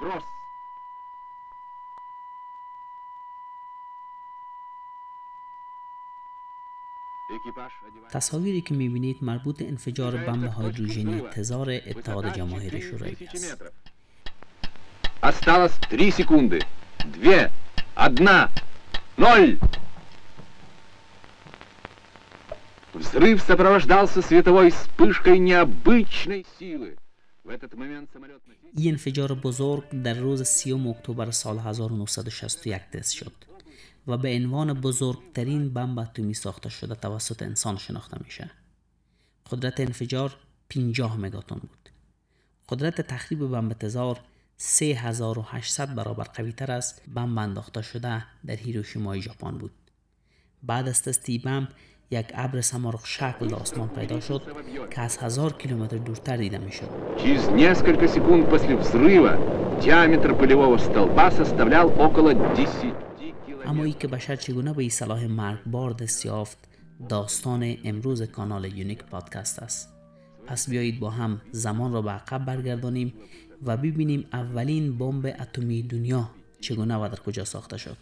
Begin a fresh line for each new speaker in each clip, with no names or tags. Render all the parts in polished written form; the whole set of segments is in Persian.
Вброс!
تصاویری که می‌بینید مربوط انفجار بمب هیدروژنی تزار اتحاد جماهیر شوروی است.
Осталось 3 секунды. 2, 1, 0. Взрыв сопровождался световой вспышкой необычной силы. В этот момент самолет...
این انفجار بزرگ در روز 30 اکتبر سال 1961 دست شد و به عنوان بزرگترین بمب اتمی ساخته شده توسط انسان شناخته میشه. قدرت انفجار 50 مگاتن بود. قدرت تخریب بمب تزار 3800 برابر قوی تر از بمب انداخته شده در هیروشیما ژاپن بود. بعد از تست بمب یک ابر سمارق شکل در آسمان پیدا شد که از 1000 کیلومتر دورتر دیده میشد.
Через несколько секунд после взрыва диаметр пылевого столба составлял около 10
اما ای که بشر چگونه به این سلاح مرگبار دست یافت داستان امروز کانال یونیک پادکست است. پس بیایید با هم زمان را به عقب برگردانیم و ببینیم اولین بمب اتمی دنیا چگونه و در کجا ساخته شد.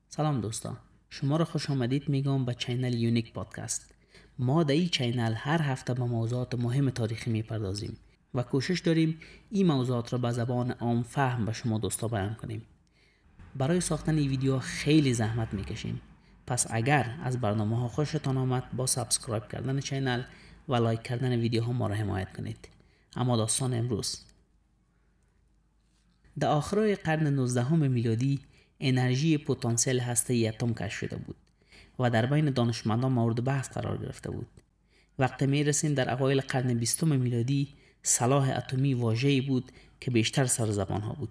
سلام دوستان، شما را خوش آمدید میگم به چینل یونیک پادکست. ما در این چینل هر هفته به موضوعات مهم تاریخی میپردازیم و کوشش داریم این موضوعات را به زبان عام فهم به شما دوستا بیان کنیم. برای ساختن این ویدیو خیلی زحمت میکشیم. پس اگر از برنامه ها خوشتان آمد با سابسکرایب کردن چینل و لایک کردن ویدیوها ما را حمایت کنید. اما داستان امروز در آخرای قرن 19 میلادی انرژی پتانسیل هسته اتم کشف شده بود و در بین دانشمندان مورد بحث قرار گرفته بود. وقتی می رسیم در اوایل قرن 20 میلادی سلاح اتمی واژه‌ای بود که بیشتر سر زبان ها بود.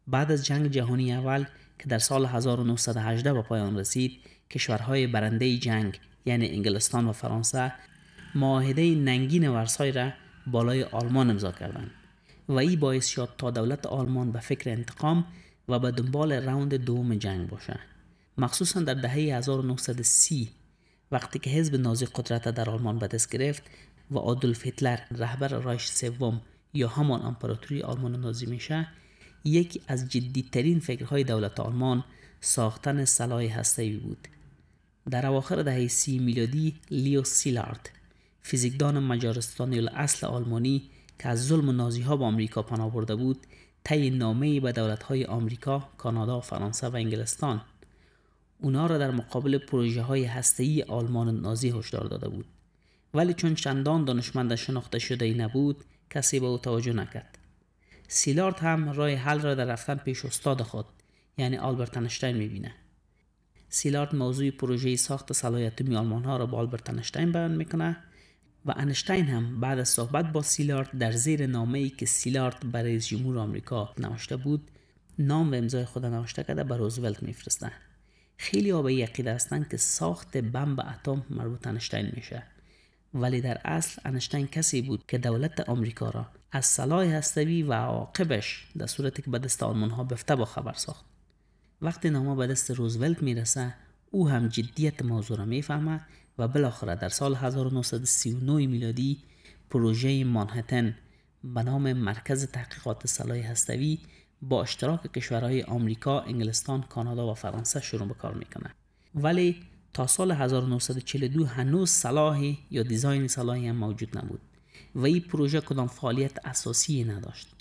بعد از جنگ جهانی اول که در سال 1918 به پایان رسید، کشورهای برنده جنگ یعنی انگلستان و فرانسه معاهده ننگین ورسای را بالای آلمان امضا کردند و این باعث شد تا دولت آلمان به فکر انتقام و به دنبال راوند دوم جنگ باشه. مخصوصا در دهه 1930 وقتی که حزب نازی قدرت در آلمان به دست گرفت و آدولف هیتلر رهبر رایش سوم یا همان امپراتوری آلمان نازی میشه، یکی از جدیترین فکرهای دولت آلمان ساختن سلاح هسته‌ای بود. در اواخر دهه 30 میلادی لیو سیلارد، فیزیکدان مجارستانی الاصل آلمانی که از ظلم نازی ها به آمریکا پناه برده بود، طی نامه‌ای به دولت‌های آمریکا، کانادا، فرانسه و انگلستان اونا را در مقابل پروژه‌های هسته‌ای آلمان نازی هشدار داده بود. ولی چون چندان دانشمند شناخته شده نبود، کسی به او توجه نکرد. سیلارد هم راه حل را در رفتن پیش استاد خود یعنی آلبرت انشتین می‌بینه. سیلارد موضوع پروژه ساخت سلاح اتمی آلمان‌ها را با آلبرت انشتین بیان می‌کنه و انشتین هم بعد از صحبت با سیلارد در زیر نامه‌ای که سیلارد برای رئیس جمهور آمریکا نوشته بود، نام و امضای خود نوشته کرده به روزولت میفرسته. خیلی ها به این عقیده هستند که ساخت بمب اتم مربوط انشتین میشه، ولی در اصل انشتین کسی بود که دولت آمریکا را از سلاح هسته‌ای و عواقبش در صورتی که به دست آلمان‌ها بفته با خبر ساخت. وقتی نامه به دست روزولت میرسه، او هم جدیت موضوع را میفهمه و بالاخره در سال 1939 میلادی پروژه مانهتن به نام مرکز تحقیقات سلاح هسته‌ای با اشتراک کشورهای آمریکا، انگلستان، کانادا و فرانسه شروع به کار میکنه. ولی تا سال 1942 هنوز سلاحی یا دیزاین سلاحی هم موجود نبود و این پروژه کدام فعالیت اساسی نداشت.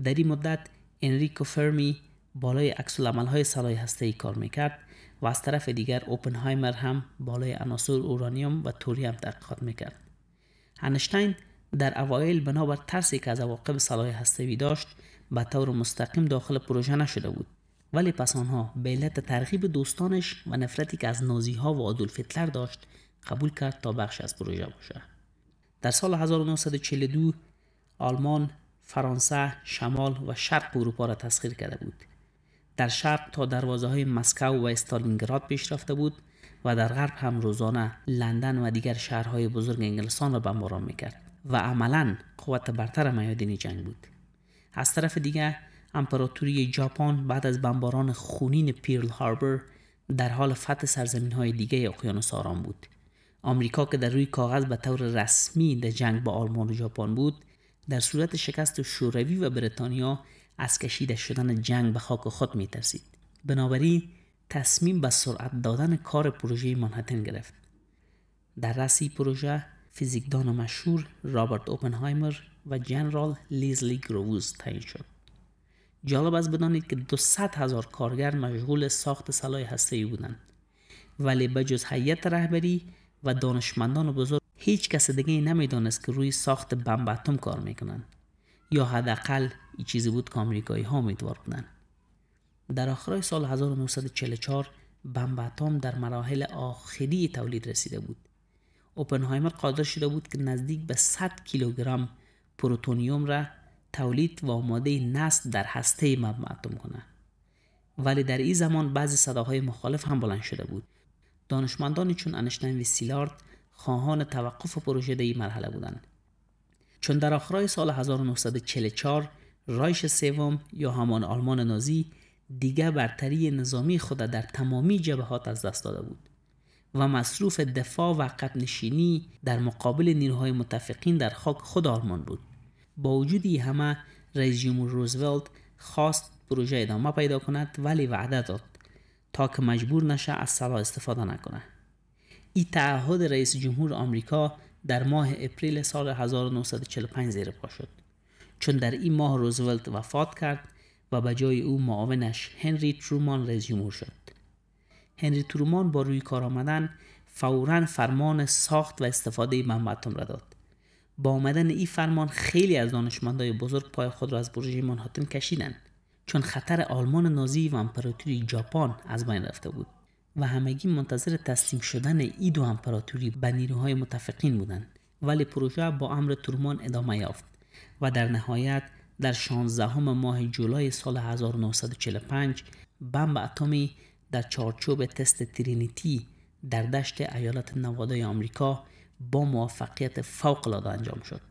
در این مدت انریکو فرمی بالای عکس‌العمل‌های سلاح هسته‌ای کار میکرد و از طرف دیگر اوپنهایمر هم بالای عناصر اورانیوم و توریوم تحقیقات میکرد. انشتین در اوایل بنابر ترسی که از عواقب سلاح هسته‌ای داشت به طور مستقیم داخل پروژه نشده بود، ولی پس آنها به علت ترغیب دوستانش و نفرتی که از نازی‌ها و آدولف هیتلر داشت قبول کرد تا بخش از پروژه باشه. در سال 1942 آلمان، فرانسه، شمال و شرق اروپا را تسخیر کرده بود. در شرق تا دروازه‌های مسکو و استالینگراد پیش رفته بود و در غرب هم روزانه لندن و دیگر شهرهای بزرگ انگلستان را بمباران میکرد و عملاً قوت برتر میادین جنگ بود. از طرف دیگر امپراتوری ژاپن بعد از بمباران خونین پیرل هاربر در حال فتح سرزمین‌های دیگه اقیانوس آرام بود. آمریکا که در روی کاغذ به طور رسمی در جنگ با آلمان و ژاپن بود، در صورت شکست شوروی و بریتانیا از کشیده شدن جنگ به خاک خود می‌ترسید. بنابراین تصمیم به سرعت دادن کار پروژه منهتن گرفت. در رأس پروژه فیزیکدان مشهور رابرت اوپنهایمر و جنرال لیزلی گرووز تعیین شد. جالب است بدانید که 200,000 کارگر مشغول ساخت سلاح هسته‌ای بودند، ولی بجز هیئت رهبری و دانشمندان بزرگ هیچ کس دیگه نمیدانست که روی ساخت بمب اتم کار میکنن، یا حداقل این چیزی بود که آمریکایی ها امیدوار بودند. در آخرای سال 1944 بمب اتم در مراحل آخری تولید رسیده بود. اوپنهایمر قادر شده بود که نزدیک به 100 کیلوگرم پروتونیوم را تولید و آماده نصب در هسته بمب اتم کنه. ولی در این زمان بعضی صداهای مخالف هم بلند شده بود. دانشمندانی چون انشتین و سیلارد خواهان توقف پروژه در این مرحله بودند. چون در آخرای سال 1944 رایش سوم یا همان آلمان نازی دیگر برتری نظامی خود در تمامی جبهات از دست داده بود و مصروف دفاع و عقب نشینی در مقابل نیروهای متفقین در خاک خود آلمان بود. با وجود این همه رئیس جمهور روزولت خواست پروژه ادامه پیدا کند، ولی وعده داد تا که مجبور نشه از سلاح استفاده نکنه. این تعهد رئیس جمهور آمریکا در ماه اپریل سال 1945 زیر پا شد، چون در این ماه روزولت وفات کرد و به جای او معاونش هنری ترومان رئیس جمهور شد. هنری ترومان با روی کار آمدن فوراً فرمان ساخت و استفاده بمب اتم را داد. با آمدن این فرمان خیلی از دانشمندای بزرگ پای خود را از پروژه منهتن کشیدند، چون خطر آلمان نازی و امپراتوری ژاپن از بین رفته بود و همگی منتظر تسلیم شدن این دو امپراتوری به نیروهای متفقین بودند. ولی پروژه با امر ترومان ادامه یافت و در نهایت در 16 ماه جولای سال 1945 بمب اتمی در چارچوب تست ترینیتی در دشت ایالت نوادای آمریکا با موفقیت فوق‌العاده انجام شد.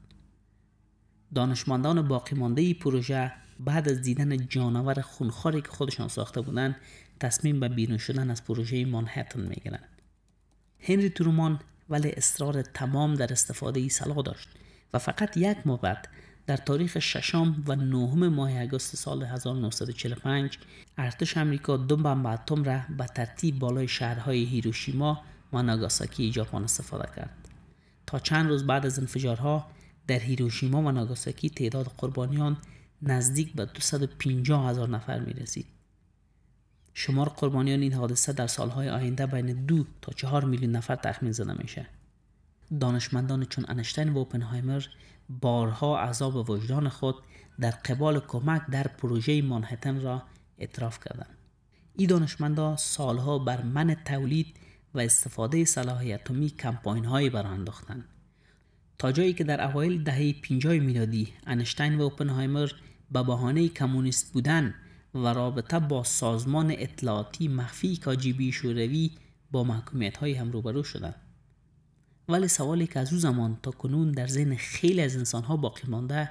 دانشمندان باقی مانده ای پروژه بعد از دیدن جانور خونخواری که خودشان ساخته بودند تصمیم به بیرون شدن از پروژه منهتن میگیرند. هنری ترومان ولی اصرار تمام در استفاده ای سلاح داشت و فقط یک ماه بعد در تاریخ 6 و 9 ماه اگست سال 1945 ارتش آمریکا 2 بمب اتم را به ترتیب بالای شهرهای هیروشیما و ناگاساکی ژاپن استفاده کرد. تا چند روز بعد از انفجارها در هیروشیما و ناگاساکی تعداد قربانیان نزدیک به 250,000 نفر می رسید. شمار قربانیان این حادثه در سالهای آینده بین 2 تا 4 میلیون نفر تخمین زده میشه. دانشمندان چون انشتین و اوپنهایمر بارها عذاب وجدان خود در قبال کمک در پروژه منهتن را اعتراف کردند. این دانشمندان سالها بر منع تولید و استفاده سلاح اتمی کمپاین‌هایی برآورده انداختند، تا جایی که در اوایل دهه 50 میلادی انشتین و اوپنهایمر به بهانه کمونیست بودن و رابطه با سازمان اطلاعاتی مخفی KGB شوروی با محکومیت‌های هم روبرو شدند. ولی سوالی که از او زمان تا کنون در ذهن خیلی از انسان‌ها باقی مانده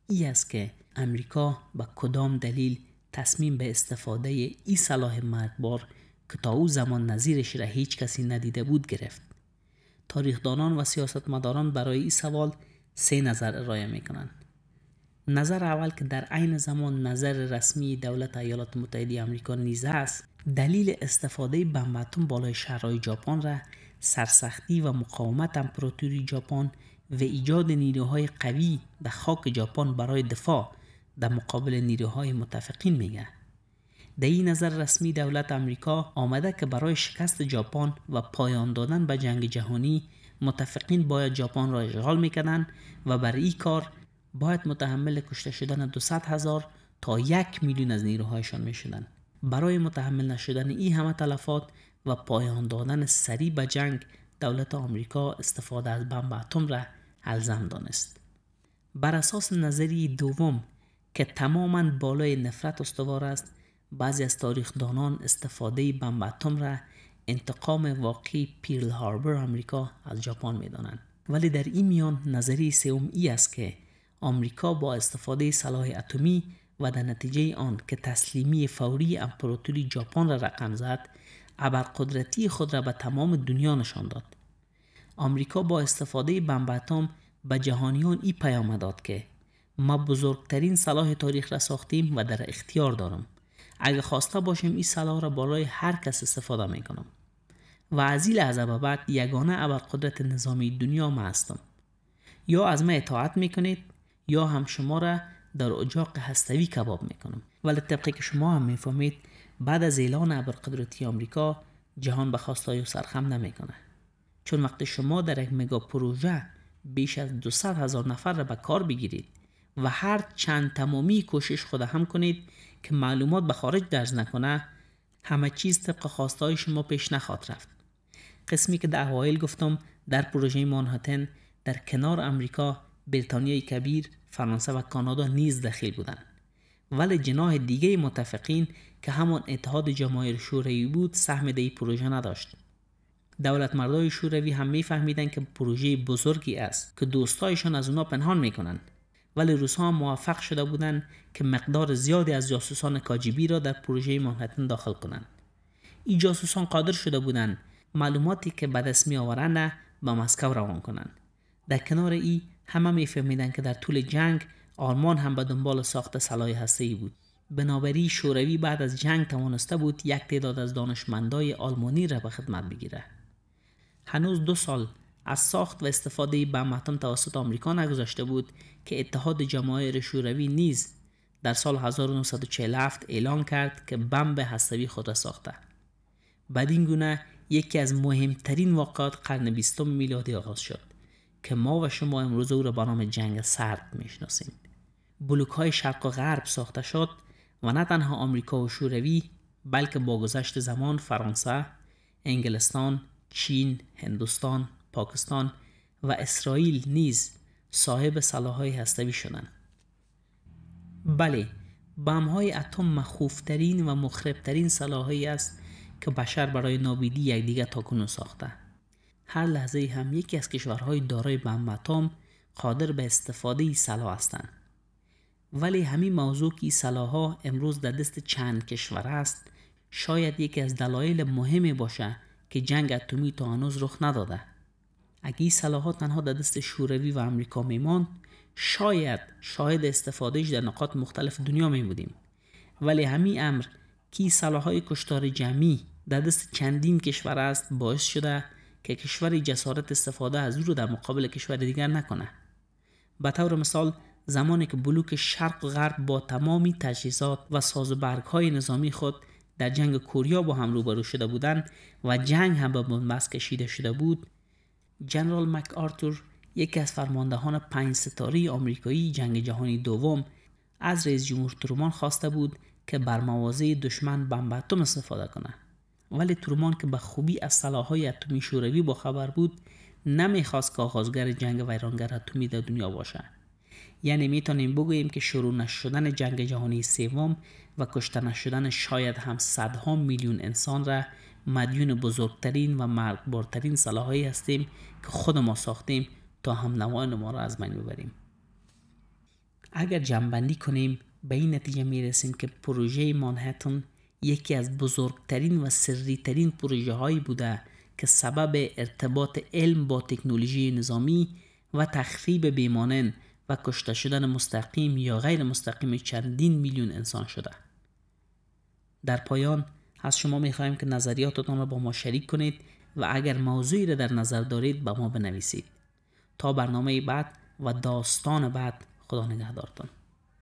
ای است که امریکا به کدام دلیل تصمیم به استفاده این سلاح مرگبار که تا او زمان نظیرش را هیچ کسی ندیده بود گرفت. تاریخدانان و سیاستمداران برای این سوال 3 نظر ارائه می‌کنند. نظر اول که در عین زمان نظر رسمی دولت ایالات متحده آمریکا نیز است، دلیل استفاده بمب اتم بالای شهرهای ژاپن را سرسختی و مقاومت امپراتوری ژاپن و ایجاد نیروهای قوی در خاک ژاپن برای دفاع در مقابل نیروهای متفقین میگه. در این نظر رسمی دولت آمریکا آمده که برای شکست ژاپن و پایان دادن به جنگ جهانی متفقین باید ژاپن را اشغال میکردند و برای این کار باید متحمل کشته شدن 200,000 تا 1 میلیون از نیروهایشان میشدند. برای متحمل نشدن این همه تلفات و پایان دادن سریع به جنگ دولت آمریکا استفاده از بمب اتم را الزام دانست. بر اساس نظریه دوم که تماما بالای نفرت استوار است، بعضی از تاریخدانان استفاده بمب اتم را انتقام واقعی پیرل هاربر آمریکا از ژاپن می‌دانند. ولی در این میان نظریه سوم ای است که آمریکا با استفاده سلاح اتمی و در نتیجه آن که تسلیمی فوری امپراتوری ژاپن را رقم زد، ابرقدرتی خود را به تمام دنیا نشان داد. آمریکا با استفاده بمب اتم به جهانیان این پیام داد که ما بزرگترین سلاح تاریخ را ساختیم و در اختیار دارم. اگه خواسته باشیم این سلاح را برای هر کس استفاده میکنم و از این لحظه به بعد یگانه ابرقدرت نظامی دنیا ما هستم. یا از من اطاعت میکنید یا هم شما را در اجاق هستوی کباب میکنم. ولی طبقی که شما هم میفهمید بعد از اعلان ابرقدرتی آمریکا جهان به خواستای او سرخم نمیکنه. چون وقتی شما در یک مگا پروژه بیش از 200,000 نفر را به کار بگیرید و هر چند تمامی کوشش خود هم کنید که معلومات به خارج درز نکنه، همه چیز طبق خواستای شما پیش نخواهد رفت. قسمی که در اوایل گفتم در پروژه مانهاتن در کنار امریکا، بریتانیای کبیر، فرانسه و کانادا نیز دخیل بودند. ولی جناح دیگه متفقین که همان اتحاد جماهیر شوروی بود سهم در این پروژه نداشت. دولت مردای شوروی هم میفهمیدن که پروژه بزرگی است که دوستایشان از اونا پنهان میکنن. ولی روس‌ها هم موفق شده بودند که مقدار زیادی از جاسوسان کاجیبی را در پروژه مانهاتن داخل کنند. این جاسوسان قادر شده بودند معلوماتی که به دست می آورند به مسکو روان کنند. در کنار ای همه میفهمیدند که در طول جنگ آلمان هم به دنبال ساخت سلاح هسته‌ای بود. بنابراین شوروی بعد از جنگ توانسته بود یک تعداد از دانشمندای آلمانی را به خدمت بگیره. هنوز 2 سال از ساخت و استفاده بمب اتم توسط آمریکا نگذشته بود که اتحاد جماهیر شوروی نیز در سال 1947 اعلان کرد که بمب هسته‌ای خود را ساخته. بدین گونه یکی از مهمترین واقعات قرن 20 میلادی آغاز شد که ما و شما امروز او را به نام جنگ سرد میشناسیم. بلوک‌های شرق و غرب ساخته شد و نه تنها آمریکا و شوروی بلکه با گذشت زمان فرانسه، انگلستان، چین، هندوستان، پاکستان و اسرائیل نیز صاحب سلاح‌های هسته‌ای شدند. بله، بمب‌های اتم مخوف‌ترین و مخرب‌ترین سلاحی است که بشر برای نابودی یکدیگر تاکنون ساخته. هر لحظه هم یکی از کشورهای دارای بمب اتم قادر به استفاده این سلاح هستند. ولی همین موضوع که این سلاح‌ها امروز در دست چند کشور است شاید یکی از دلایل مهمی باشه که جنگ اتمی تا هنوز رخ نداده. اگه این سلاح‌ها تنها در دست شوروی و امریکا میماند شاید استفادهش در نقاط مختلف دنیا میبودیم. ولی همین امر که سلاح‌های کشتار جمعی در دست چندین کشور است باعث شده که کشوری جسارت استفاده از او رو در مقابل کشور دیگر نکنه. به طور مثال زمانی که بلوک شرق و غرب با تمامی تجهیزات و سازوبرگ‌های نظامی خود در جنگ کوریا با هم روبرو شده بودند و جنگ هم به بنبست کشیده شده بود، جنرال مک آرتور، یکی از فرماندهان 5 ستاره آمریکایی جنگ جهانی دوم، از رئیس جمهور ترومان خواسته بود که بر مواضع دشمن بمب اتم استفاده کنه. ولی ترومان که به خوبی از سلاح‌های اتمی شوروی با خبر بود، نمیخواست که آغازگر جنگ ویرانگر اتمی در دنیا باشه. یعنی میتونیم بگوییم که شروع نشدن جنگ جهانی سوم و کشته نشدن شاید هم صدها میلیون انسان را مدیون بزرگترین و مرگبارترین سلاح‌هایی هستیم که خود ما ساختیم تا هم نوایان ما را از بین ببریم. اگر جمع‌بندی کنیم به این نتیجه میرسیم که پروژه مانهاتن یکی از بزرگترین و سری‌ترین پروژه‌هایی بوده که سبب ارتباط علم با تکنولوژی نظامی و تخریب بیمانن و کشته شدن مستقیم یا غیر مستقیم چندین میلیون انسان شده. در پایان از شما می‌خواهیم که نظریاتتان را با ما شریک کنید و اگر موضوعی را در نظر دارید به ما بنویسید. تا برنامه بعد و داستان بعد، خدا نگهدارتان.